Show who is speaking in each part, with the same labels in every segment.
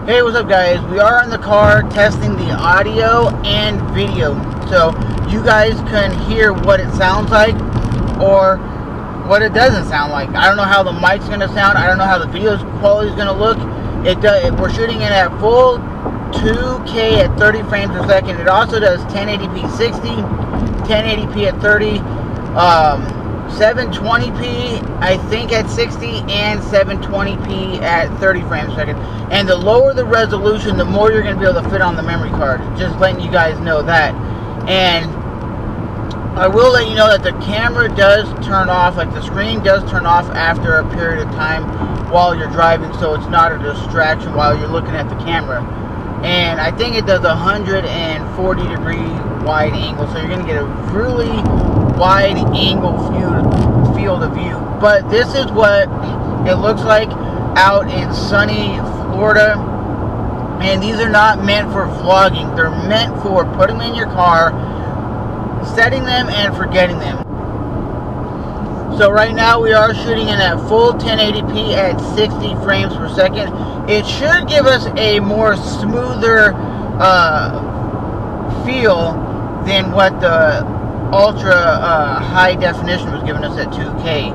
Speaker 1: Hey, what's up guys? We are in the car testing the audio and video, so you guys can hear what it sounds like or what it doesn't sound like. I don't know how the mic's going to sound. I don't know how the video quality is going to look. We're shooting it at full 2K at 30 frames per second. It also does 1080p 60, 1080p at 30, 720p I think at 60, and 720p at 30 frames per second. And the lower the resolution, the more you're going to be able to fit on the memory card. Just letting you guys know that. And I will let you know that the camera does turn off, like the screen does turn off after a period of time while you're driving, so it's not a distraction while you're looking at the camera. And I think it does 140 degree wide angle, so you're going to get a really wide angle field of view. But this is what it looks like out in sunny Florida. And these are not meant for vlogging. They're meant for putting them in your car, setting them, and forgetting them. So right now we are shooting in at full 1080p at 60 frames per second. It should give us a more smoother feel than what the ultra high definition was giving us at 2K.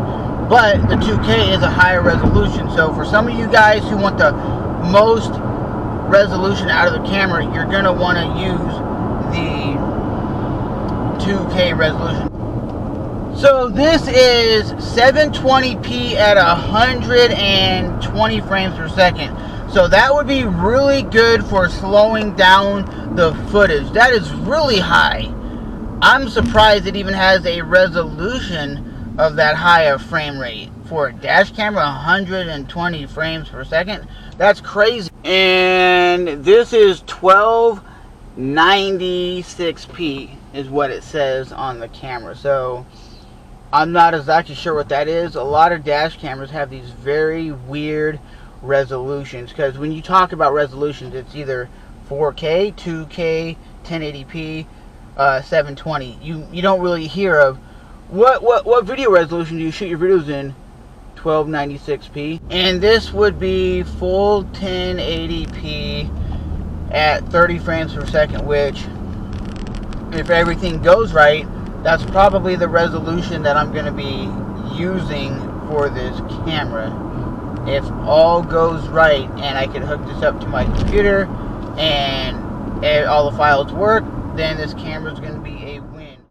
Speaker 1: But the 2K is a higher resolution. So for some of you guys who want the most resolution out of the camera, you're going to want to use the 2K resolution. So this is 720p at 120 frames per second. So that would be really good for slowing down the footage. That is really high. I'm surprised it even has a resolution of that high of frame rate. For a dash camera, 120 frames per second. That's crazy. And this is 1296p is what it says on the camera. So I'm not exactly sure what that is. A lot of dash cameras have these very weird resolutions, because when you talk about resolutions, it's either 4K, 2K, 1080p, 720. You don't really hear of what video resolution do you shoot your videos in? 1296p. And this would be full 1080p at 30 frames per second, which, if everything goes right, that's probably the resolution that I'm going to be using for this camera. If all goes right and I can hook this up to my computer and all the files work, then this camera is going to